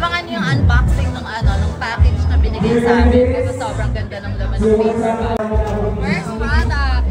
abangan niyo yung unboxing ng ng package na binigay sa amin kasi sobrang ganda ng laman ng paper bag. First product!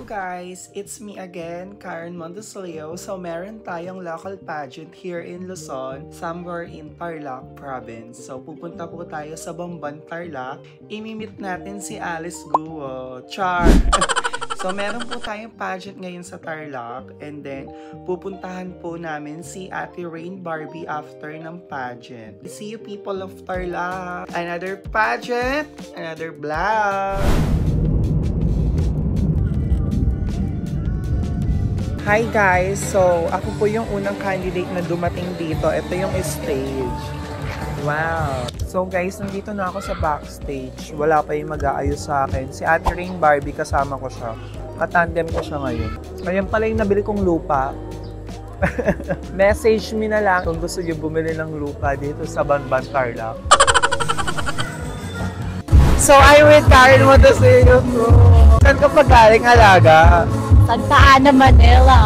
Guys, it's me again, Karen Montesilio. So, meron tayong local pageant here in Luzon, somewhere in Tarlac Province. So, pupunta po tayo sa Bamban, Tarlac. Imimit natin si Alice Guo. Char! So, meron po tayong pageant ngayon sa Tarlac. And then, pupuntahan po namin si Ate Rain Barbie after ng pageant. See you people of Tarlac! Another pageant, another vlog! Hi guys! So, ako po yung unang candidate na dumating dito. Ito yung stage. Wow! So guys, nandito na ako sa backstage. Wala pa yung mag-aayos sa akin. Si Ate Rain Barbie, kasama ko siya. Katandem ko siya ngayon. Ayan pala yung nabili kong lupa. Message me na lang kung gusto niyo bumili ng lupa dito sa Bamban, Tarlac. So, I'm with Karen Montesilio. Saan ka pa galing, alaga? Santa Ana, Manila.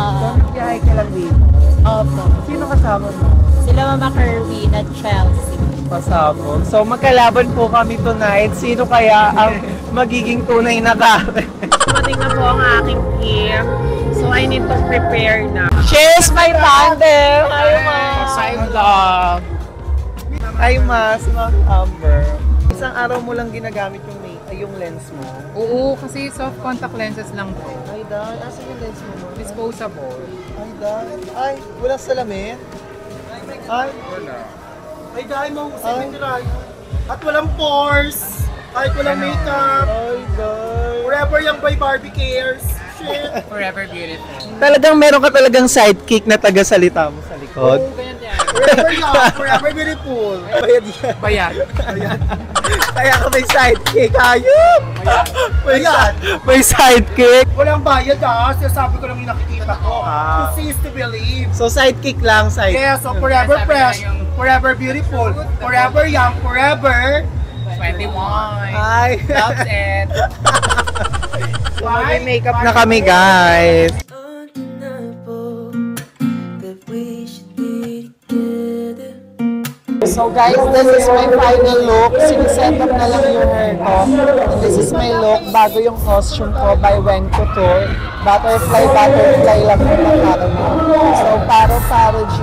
Biyahe ka lang dito. Opo. Sino kasama mo? Sila Mama Kerwin at Chelsea. Pasabog. So magkalaban po kami tonight. Sino kaya ang magiging tunay na kami? Dumating na po ang aking team. So I need to prepare na. Cheers, my tandem! Hi, Ma! Hi, vlog! Hi, Ma! Si Ma'am Amber. Isang araw mo lang ginagamit yung lens mo? Oo, kasi soft contact lenses lang po. Ay, dahil. Asan yung lens mo? Disposable. Ay, dahil. Ay, walang salamin? Ay, Wala. ay, dahil mahusay yung dry. At walang pores. Ay, walang makeup. Ay, dahil. Forever Young by Barbie Cares. Shit. Forever beautiful. Talagang meron ka talagang sidekick na taga-salita mo sa likod? Oo, ganyan yan. Forever Young, Forever Beautiful. Bayad yan. Bayad. Bayad. Kaya ka may sidekick, ayun! Bayad. May sidekick. Walang bayad sabi ko lang yung nakikita ko. Ah. To see is to believe. So sidekick lang, sidekick. Yeah, so forever fresh, forever beautiful, forever young, forever 21. Ay. That's it. So mag-makeup na kami, guys. So guys, this is my final look. Siniset up na lang yung hair ko. And this is my look bago yung costume ko by Wen Couture. Butterfly lang yung pagkakaroon mo. So, paro-paro G.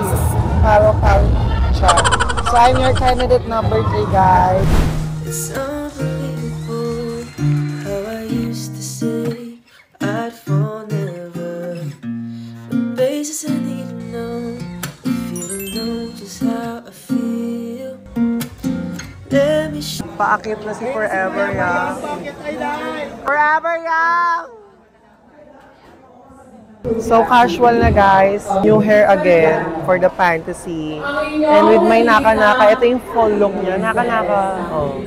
Paro-paro siya. So, I'm your candidate number 3, guys. It's unbelievable how I used to say I'd fall never. The basis I need to know if you don't know just how I feel. Let me show. Paakit na si Forever Young. Forever Young! So casual na guys. New hair again for the fantasy. And with my naka-naka. Ito yung full look niya. Naka-naka. Oh.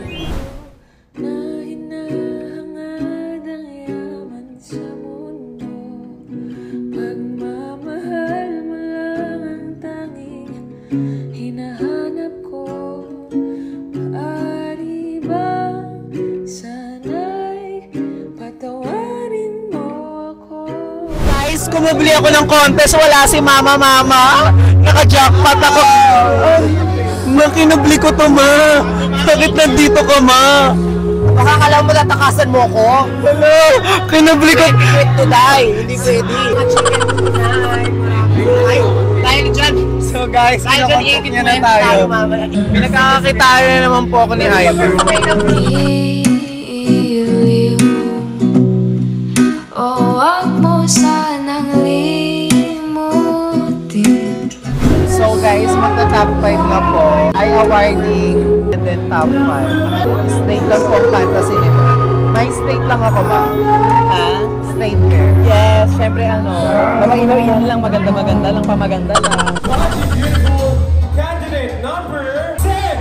Na hinahangad ang yaman sa mundo. Pagmamahal mo lang ang tanging hinahanap ko. Maaari ba sana'y patawarin mo ako? Guys, kumubli ako ng contest. Wala si Mama. Naka-jackpot ako. Nakinubli ko to, Ma. Bakit nandito ka, Ma? Baka kala mo natakasan mo ko. Hello, kinubli ko. Quick to die, hindi pwede. Ay, dahil dyan. So guys, pinakontok niya na tayo. Pinagkakakitaan na naman po ako ni Ivy. Oh, wag mo sanang limutin. So guys, magta-top 5 na po. Ay awarding and then top 5. Straight lang po fantasy nito. May straight lang ako ba? Ha? Straight hair. Yes, syempre Namang-inawihan lang, maganda-maganda lang, pamaganda lang. Candidate number 10.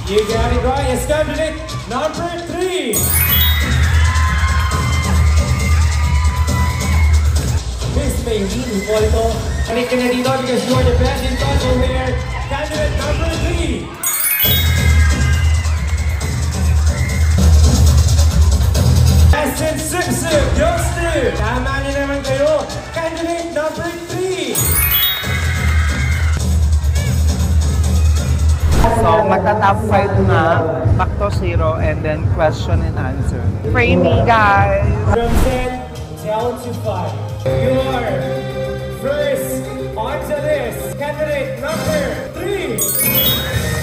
You got it right. It's candidate number 3. Miss Maylene Hipólito. Balik ka na dito because you're the best in So, magta-top 5 na, back to 0, and then question and answer. Pray me, guys! From 10 down to 5. Your first onto this candidate number 3.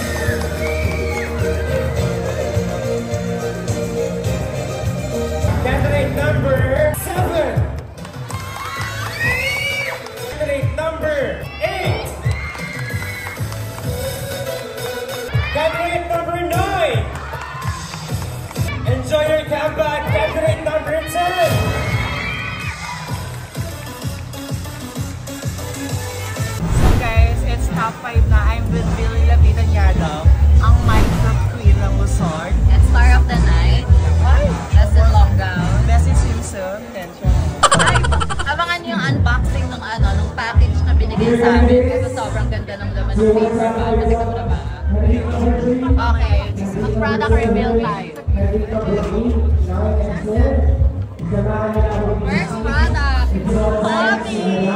Candidate number 7. Candidate number 8. Candidate number 9. Enjoy your comeback. Candidate number 10. It's top 5 na. I'm with Billy Lapitan Yadaw, ang Minecraft Queen ng Luzon. And star of the night, Best in Longgao. Best in Simpson. Tension. Ay, abangan niyo yung unboxing ng nung package na binigay sa amin. Kasi sobrang ganda ng laman ng paper bag. Kasi ko na ba? Okay, mag-product reveal tayo. First product, coffee!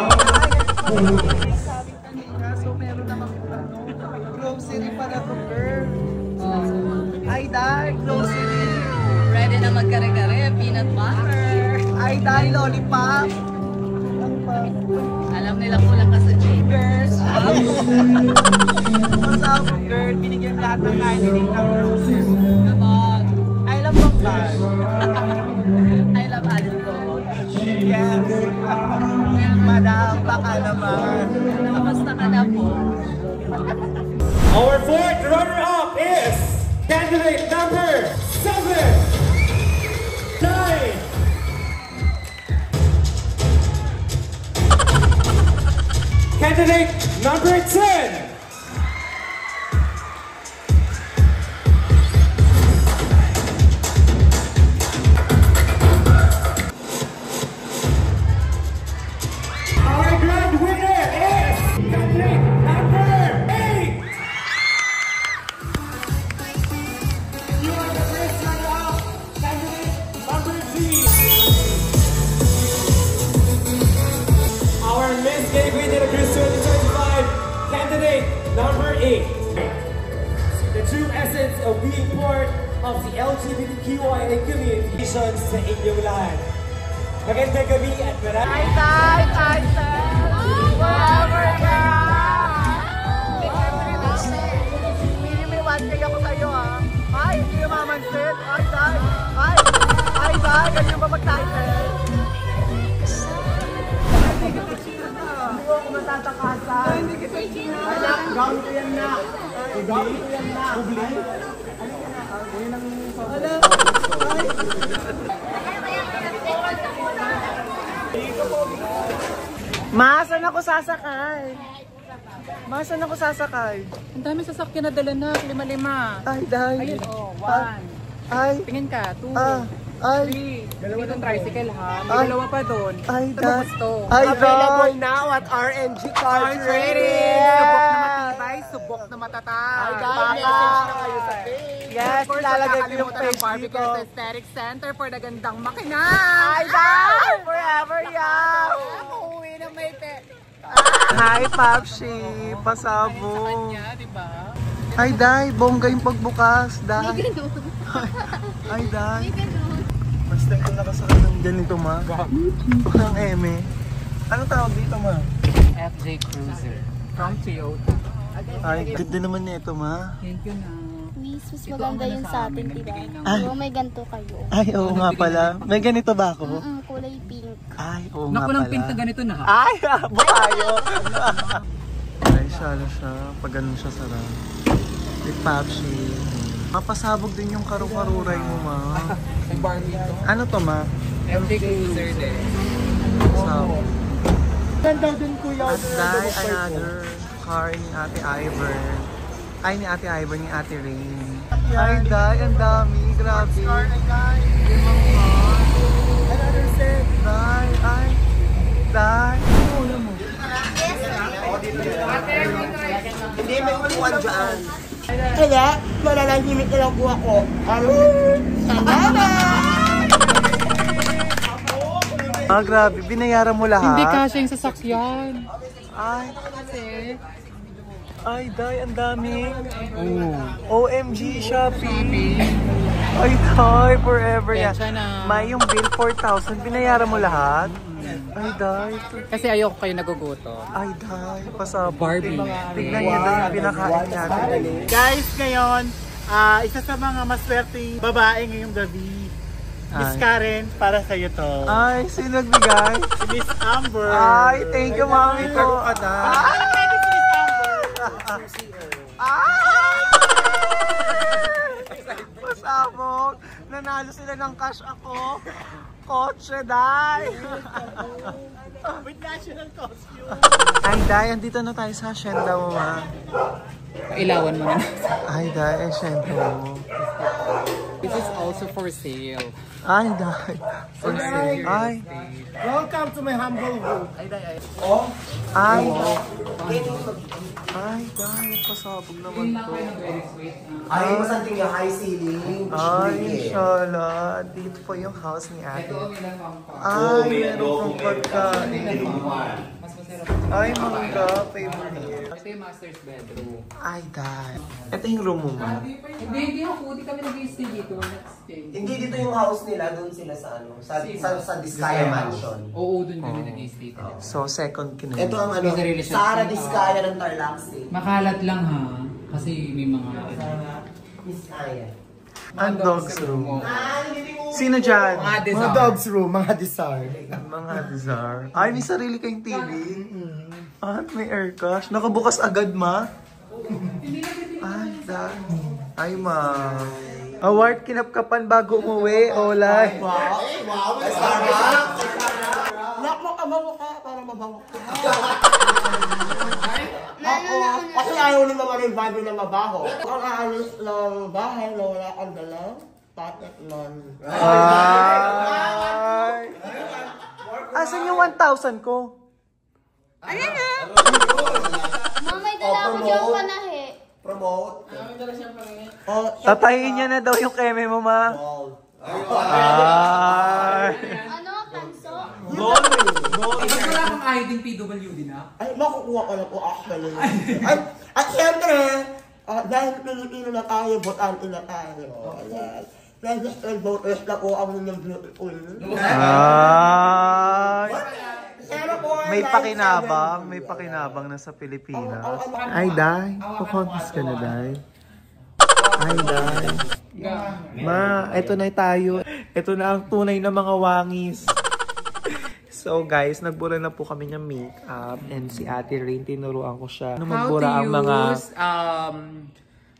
So, meron naman grocery pala to, girl. Ay, dahil grocery. Ready na magkare-kare, peanut butter. Ay, dahil lollipop. Alam nila kulang ka sa Jeepers. Masama, girl. Binigyan lahat ng nailinig ng grocery. Kapag, I love bang bag. I love Alin ko. Yes. Madam, baka naman. Kamusta ka na po? Our fourth runner-up is candidate number 7, 9. Candidate number 10. Our grand winner is candidate number 8. You are the first runner-up, candidate number 3. Our Miss Gay Queen of Cruise 2025, candidate number 8. The true essence of being part of the LGBTQIA community sa inyong lahat. Magandang gabi at maraming Wherever ka! May 1K ako sa'yo, ha? Ay, hindi yung mamansit. Ay, dahil. Ay, dahil. Ganyan ba mag-title? Hindi ko ako matatakasan. Hindi kita chino. Anak, gawin ko yan na. Gawin ko yan na. Ubli? Alam. Ma, saan ako sasakay? Ma, saan ako sasakay? Ang dami sasakyan na dala na, 5-5. Ay, dahil. Ayun, oh, 1. Ay. Tingin ka, 2. Ay. 3. Dalawa ng tricycle ha. May Ay. dalawa pa doon. Ay, Ito dahil. gusto. Ay, Available now at RNG Car Trading. Subok na matibay, subok na matatag. Ay, dahil message na kayo sa page. Yes, Of course, ilalagay ko yung nakakalimutan page ng Barbie dito. Girls Aesthetic Center for the gandang makina. Ay, dahil. Forever young. Ako uwi na may Hi, Papshi. Pasabo. kanya, di ba? Ay, dahil. Bongga yung pagbukas. Dahil. Ay, dahil. Basta ko nakasakit ng ganito, ma. Parang eme. Anong tawag dito, ma? FJ Cruiser from Toyota. Ay, ganda naman nito, ma. Thank you na. Miss, mas maganda yun sa atin, diba? Ah. Oo, may ganito kayo. Ay, oo nga pala. May ganito ba ako? Kulay pink. Ay, oo nga Naku pala. ng pink na ganito na. Ay, bukayo. Ay, siya. Pag ganun siya sarap. With Papshi. Mapasabog din yung karu-karuray mo, ma. May Barbie to. Ano to, ma? FJ Cruiser din. So, Ganda din kuya. at dahil another car ni Ate Ivor. Ay, ni Ate Ivor, ni Ate Rain. Ay, dahil, ang dami. Grabe. Limang car. Another set. Dahil, ay. Dahil. Hindi, may upuan dyan. Kaya, malalahimik na lang po ako. Ah, grabe. Binayaran mo lahat? Hindi kasya yung sasakyan. Ay, Kasi, Ay, Day, ang dami. OMG, Shopee. Ay, Day, forever yan. May yung bill 4,000, binayaran mo lahat? Ay, Day. Kasi ayoko kayo naguguto. Ay, Day, pasabot. Barbie. Tignan niyo daw yung pinakain natin. Guys, ngayon, isa sa mga maswerteng babae ngayong gabi. Miss Karen, para sa'yo to. Ay, sino nagbigay? Si Miss Amber. Ay, thank you, mami ko. Pasabog. Nanalo sila ng cash ako. Kotse, Day. With national costume. Ay, Day, andito na tayo sa hacienda mo, ma. Ilawan mo na. Ay, Day, hacienda mo. This is also for sale. Ay, Day. For sale. Ay. Welcome to my humble home. Ay. Ay, Day. Pasabog naman to. Ay, masanting yung high ceiling. Ay, inshallah. Dito po yung house ni ate. Ay, meron pong pagkain. Ay, mangga. Favorite. Ito yung master's bedroom. Ay, Day. Ito yung room mo, ma. Hindi ako. Hindi kami nag-stay dito. Hindi dito yung house nila, doon sila sa ano, sa Diskaya Mansion. Oo, doon kami nag-stay dito. So, second kinaya. Ito ang ano, Sara Diskaya ng Tarlac State. Makalat lang ha. Kasi may mga... Miss Aya. Ang dog's room. Sino dyan? Mga dogs room, mga desire. Mga desire. Ay, may sarili kayong TV. Ah, may aircrash. Nakabukas agad, ma. Ay, Day. Ay, ma. Award kinapkapan bago umuwi. Olay. Wow, Starbucks! Nakmo ka, mabango ka, para mabango ka. Kasi ayaw ni naman yung bago na mabaho. Ang aalis ng bahay na wala kang dalang, patet nun. Ay. Asan yung 1,000 ko? Ano na? Mamay dala ako diyang panahe. Promote. Tatayin niya na daw yung keme mo, ma. Ay. Ano? Kanso? Wala kang ID PWD na? Ay, makukuha ko na po actually. At syempre, dahil Pilipino na tayo, botan na tayo. Ayan. Registered voters na po ang inyong beautiful. Ay. May pakinabang na sa Pilipinas. Ay, Day. Kukonfis ka na, Day. Ay, Day. Ma, eto na tayo. Eto na ang tunay na mga wangis. So guys, nagbura na po kami ng makeup and si Ate Rain, tinuruan ko siya. Magbura ang mga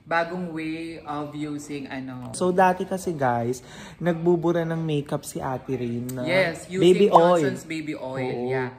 bagong way of using ano. So dati kasi guys, nagbubura ng makeup si Ate Rain na yes, using baby oil. Johnson's baby oil. Oo. Yeah.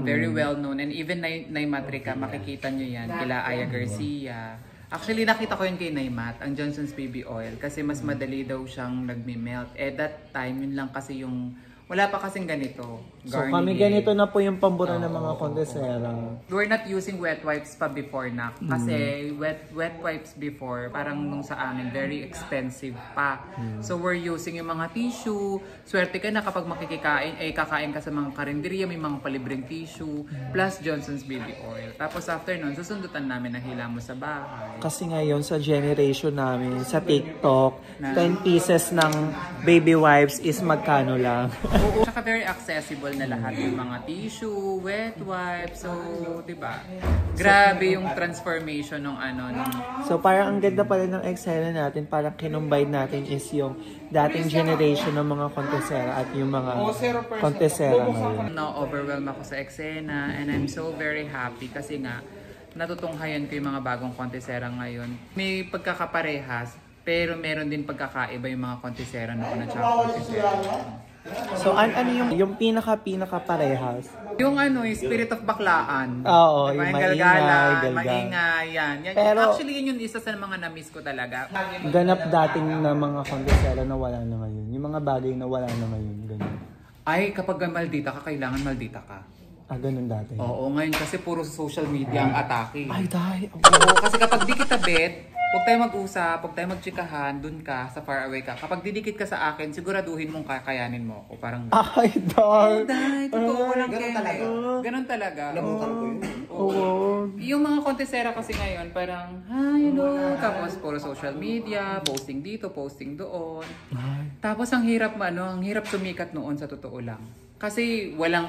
Very well known. And even Nay Matrica, makikita nyo yan. Kila Aya Garcia. Actually, nakita ko yun kay Naymat, ang Johnson's baby oil. Kasi mas madali daw siyang nagme-melt. That time, yun lang kasi yung... Wala pa kasing ganito. So kami ganito na po yung pambura ng mga kondesera. We're not using wet wipes pa before na. Kasi wet wipes before, parang nung sa amin, very expensive pa. So we're using yung mga tissue. Swerte ka na kapag makikikain, kakain ka sa mga karinderya, may mga palibreng tissue. Plus Johnson's baby oil. Tapos after nun, susundutan namin na hila mo sa bahay. Kasi ngayon sa generation namin, sa TikTok, 10 pieces ng baby wipes is magkano lang. Oo, tsaka very accessible na lahat yung mga tissue, wet wipes. So, diba? Grabe yung transformation ng ano. So, parang ang ganda pala ng eksena natin. Parang kinumbine natin is yung dating generation ng mga kontesera at yung mga kontesera ngayon. Na-overwhelm ako sa eksena and I'm so very happy kasi nga natutunghayan ko yung mga bagong kontesera ngayon. May pagkakaparehas pero meron din pagkakaiba yung mga kontesera noon at saka kontesera. So, ano yung pinaka parehas? Yung ano, yung spirit of baklaan. Oo, diba? yung maingay, yan. Pero, actually, yun yung isa sa mga na-miss ko talaga. Ganap dating na mga kondesera na wala na ngayon. Yung mga bagay na wala na ngayon. Ganun. Ay, kapag maldita ka, kailangan maldita ka. Ah, ganun dati. Oo, ngayon kasi puro sa social media ang atake. Ay, dahil. Oo, kasi kapag di kita bet, Huwag tayo mag-usap, huwag tayo magtsikahan, dun ka, sa far away ka. Kapag didikit ka sa akin, siguraduhin mong kakayanin mo ako. Parang, Ay, dark. Day, totoo lang keme. Ganon talaga. Nabukan ko yun. Oo. Yung mga kontesera kasi ngayon, parang, hello, tapos puro social media, posting dito, posting doon. Tapos ang hirap ang hirap sumikat noon sa totoo lang. Kasi walang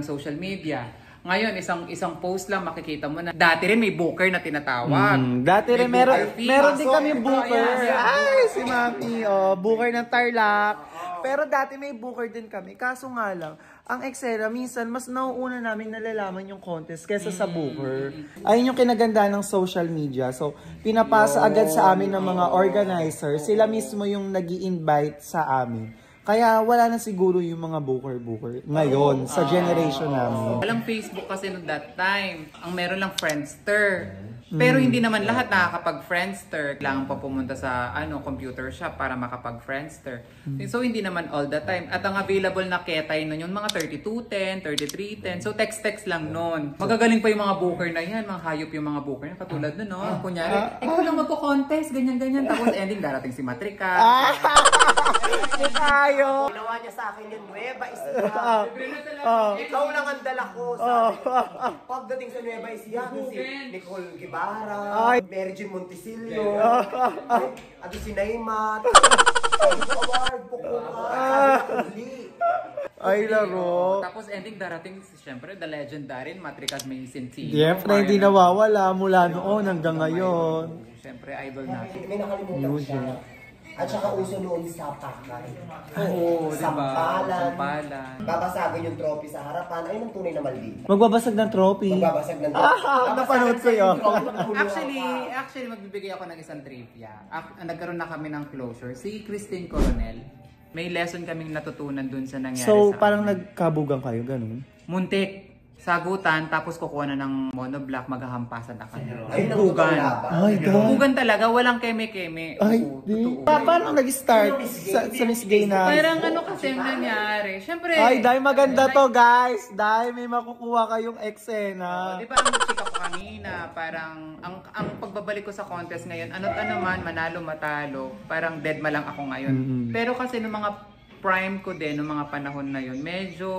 social media. Ngayon, isang post lang makikita mo na dati rin may booker na tinatawag. Dati rin meron din kami booker. Yes. Ay, si Mami, booker ng Tarlac. Pero dati may booker din kami. Kaso nga lang, ang eksena, minsan mas nauuna namin nalalaman yung contest kesa sa booker. Ayun yung kinaganda ng social media. So, pinapasa agad sa amin ng mga organizer. Sila mismo yung nag-i-invite sa amin. Kaya wala na siguro yung mga booker ngayon sa generation namin. Walang Facebook kasi no that time. Ang meron lang Friendster. Pero hindi naman lahat nakakapag-Friendster. Kailangan pa pumunta sa computer shop para makapag-Friendster. So hindi naman all the time. At ang available na ketay nun yung mga 3210, 3310. So text lang nun. Magagaling pa yung mga booker na yan. Mga hayop yung mga booker na. Katulad nun, no? Kunyari, ikaw lang magko-contest, ganyan. Tapos ending darating si Matrika. Tayo! Ginawa niya sa akin yung Nueva Ecija. Ikaw lang ang dala ko. Pagdating sa Nueva Ecija, si Nicole Guevara, Mary Jean Montisillo, at si Naimat, award, Ay, laro. Tapos ending darating, siyempre, the legendary Matrika's May Sintino. Siyempre, hindi nawawala mula noon hanggang ngayon. Siyempre, idol natin. May nakalimutan siya. At saka uso noon sapakan. Oo, Sampalan. Sampalan. Babasagin yung trophy sa harapan. Ayun ang tunay na Maldita. Magbabasag ng trophy. Magbabasag ng trophy. Napanood ko yun. Actually, magbibigay ako ng isang trivia. Nagkaroon na kami ng closure. Si Christine Coronel, may lesson kaming natutunan dun sa nangyari So, sa parang amin. nagkabugang kayo, ganun? Muntik. Sagutan, tapos kukuha na ng monoblock, maghahampasan na kami. Ay, Bugan. Ay, God. Bugan talaga, walang keme-keme. Ay, Oo, di. totoo. Paano nag-start sa Miss Gay na? Parang kasi ang nangyari. Siyempre. Ay, Day, maganda to, guys. Day, may makukuha kayong eksena. Di ba ang chika ko kanina, parang ang pagbabalik ko sa contest ngayon, ano't ano man, manalo, matalo, parang dead ma lang ako ngayon. Pero kasi nung mga prime ko din, nung mga panahon na yun, medyo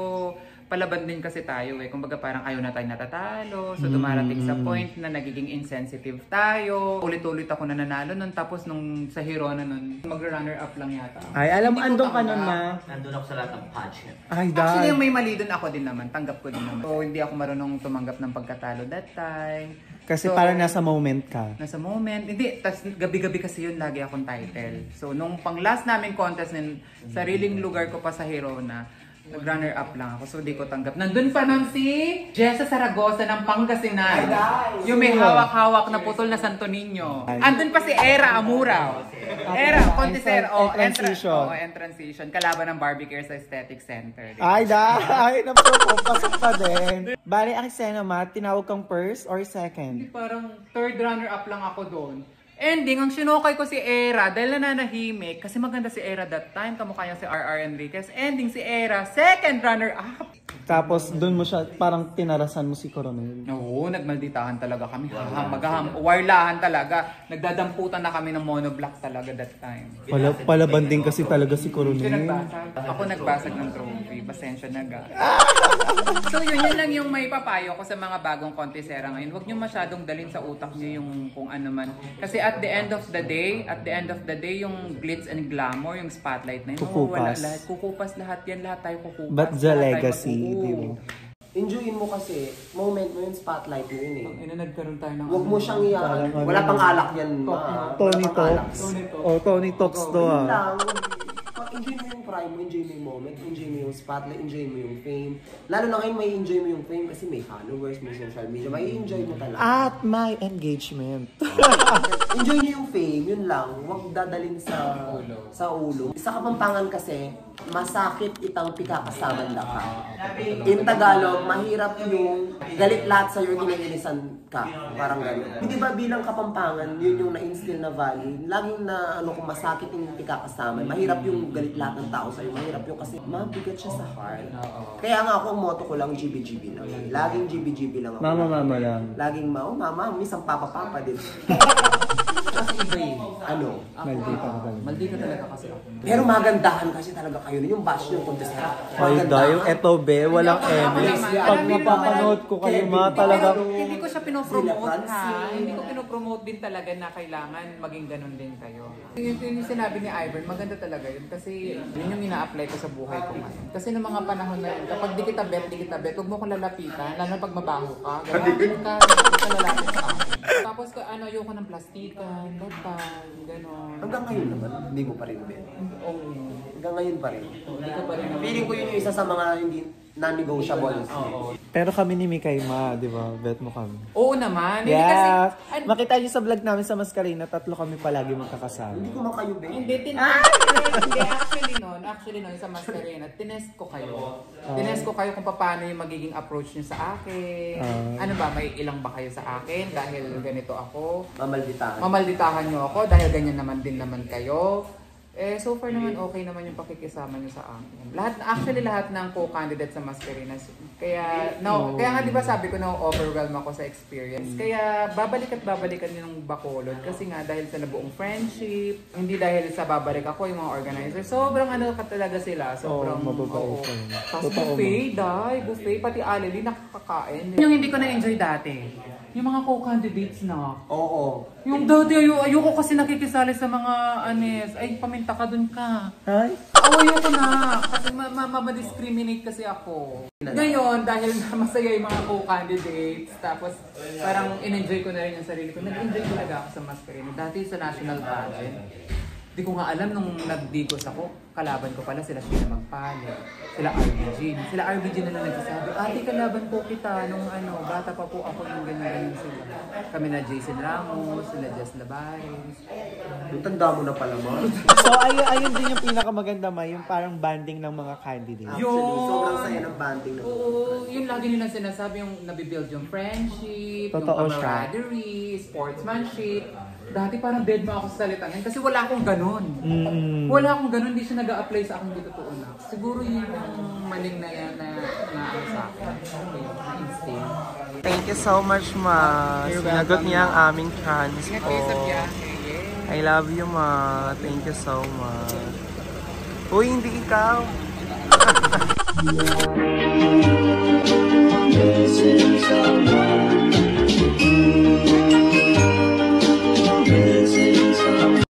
palaban din kasi tayo eh. Kumbaga parang ayaw na tayo natatalo. So dumarating sa point na nagiging insensitive tayo. Ulit-ulit ako na nanalo nun. Tapos nung sa Hirona nun, mag-runner up lang yata. Ay, alam mo, andun ka nun na. Nandun ako sa lahat ng pageant. Ay, Actually, Day. yung may mali dun ako din naman. Tanggap ko din naman. So hindi ako marunong tumanggap ng pagkatalo that time. Kasi So, parang nasa moment ka. Nasa moment. Hindi, tas gabi-gabi kasi yun lagi akong title. So nung pang last namin contest ng sariling lugar ko pa sa Hirona, nag-runner up lang ako, so di ko tanggap. Nandun pa nun si Jessa Zaragoza ng Pangasinan. Yung may hawak-hawak na putol na Santo Niño. Andun pa si Era Amurao. Era, contesero. Transition. Kalaban ng Barbie Care sa Aesthetic Center. Ay, Day. Pasok pa din. Bali, ang eksena, Matt, tinawag kang first or second? Parang third runner up lang ako doon. Ending, ang sinukay ko si Era dahil nananahimik. Kasi maganda si Era that time. Kamukha niya si R.R. Enriquez. Ending si Era, second runner up. Tapos doon mo siya, parang tinarasan mo si Coronel. Oo, nagmalditahan talaga kami. Warlahan talaga. Nagdadamputan na kami ng monoblock talaga that time. Palaban din kasi talaga si Coronel. Ako nagbasag ng trophy. Pasensya na ga. So yun lang yung may papayo ko sa mga bagong contesera ngayon. Huwag nyo masyadong dalhin sa utak nyo yung kung ano man. Kasi at the end of the day, yung glitz and glamour, yung spotlight na yun, Kukupas. lahat. Kukupas lahat yan. Lahat tayo kukupas. But the lahat tayo legacy, di ba? Enjoyin mo kasi, moment mo yun, spotlight mo yun eh. Ina, nagkaroon tayo ng Huwag mo siyang iyan. Wala pang alak yan. Tony Talks. Oh, Tony Talks to Yun lang. Enjoy mo yung prime mo, enjoy mo yung moment, enjoy mo yung spotlight, enjoy mo yung fame. Lalo na ngayon may enjoy mo yung fame kasi may followers, may social media, may enjoy mo talaga. At my engagement. Enjoy niyo yung fame, yun lang. Huwag dadalhin sa ulo. Sa Kapampangan kasi, masakit itang pikakasaman lang ka. In Tagalog, mahirap yung galit lahat sa'yo, kinilisan ka. Parang gano'n. Hindi ba bilang Kapampangan, yun yung na-instill na value. Laging na kung masakit yung pikakasaman, mahirap yung galit lahat ng tao tao sa'yo, mahirap yun kasi mabigat siya sa heart. Kaya nga ako, ang motto ko lang, GB lang. Laging GB lang ako. Mama lang. Laging mama, minsan papa din. Kasi iba eh. Ano? Maldita talaga kasi ako. Pero magandahan kasi talaga kayo. Yung bash yung contest. Ay, dahil eto be, walang MS. Pag napapanood ko kayo mga talaga. Hindi ko siya pinopromote ha. Hindi ko pinopromote din talaga na kailangan maging ganun din kayo. Yung sinabi ni Ivan, maganda talaga yun. Kasi yun yung ina-apply ko sa buhay ko ngayon. Kasi noong mga panahon na yun, kapag di kita bet, huwag mo kong lalapitan. Lalo pag mabaho ka. Lalapit sa akin. Tapos ayoko ng plastikan, metal, gano'n. Hanggang ngayon naman, hindi mo pa rin bet. Oo. Hanggang ngayon pa rin. Hindi ka pa rin. Feeling ko yun yung isa sa mga hindi non-negotiables. Oo. Pero kami ni Mikay Ma, di ba? Bet mo kami. Oo naman. Hindi Yeah. kasi... Makita niyo sa vlog namin sa Mascarina, 3 kami palagi magkakasama. Hindi ko man kayo bet. Hindi, actually noon sa Mascarena, tinest ko kayo. Tinest ko kayo kung paano yung magiging approach niyo sa akin. Ano ba, may ilang ba kayo sa akin dahil ganito ako? Mamalditahan niyo ako dahil ganyan naman din naman kayo. So far naman okay naman yung pakikisama niyo sa akin. Lahat ng co-candidate sa Mascarena. Kaya nga di ba sabi ko na overwhelm ako sa experience. Kaya babalikan niyo ng Bacolod kasi nga dahil sa nabuong friendship, hindi dahil sa babalik ako yung mga organizer. Sobrang talaga sila. Sobrang mababait. Tapos buffet, pati Aleli nakakakain. Yung hindi ko na-enjoy dati. Yung mga co-candidates na. Oo. Yung dati, ayoko kasi nakikisali sa mga anes. Ay, paminta ka dun ka. Ay? Ayoko na. Kasi ma-discriminate kasi ako. Ngayon, dahil masaya yung mga co-candidates, tapos parang in-enjoy ko na rin yung sarili ko. Nag-enjoy talaga ako sa Mascarena. Dati sa national pageant. Di ko nga alam nung nagdigos ako, kalaban ko pala sila Sheena Magpali, sila RBG. Sila RBG na lang nagsasabi, ate kalaban po kita nung bata pa po ako yung ganyan sila. Kami na Jason Ramos, sila Jess Labares. Yung tanda mo na pala mo. So ayun din yung pinakamaganda ma, yung parang banding ng mga candidates. Actually, sobrang saya ng banding ng Oo, yun lagi nilang sinasabi, yung nabibuild yung friendship, Totoo yung camaraderie, sportsmanship. Dati parang dead ma ako sa salita ngayon kasi wala akong ganun. Wala akong ganun, hindi siya nag-a-apply sa akin dito totoo na. Siguro yun yung maling na sa akin. Na instinct. Thank you so much ma. Sinagot niya ang aming chance po. I love you ma. Thank you so much. Uy, hindi ikaw.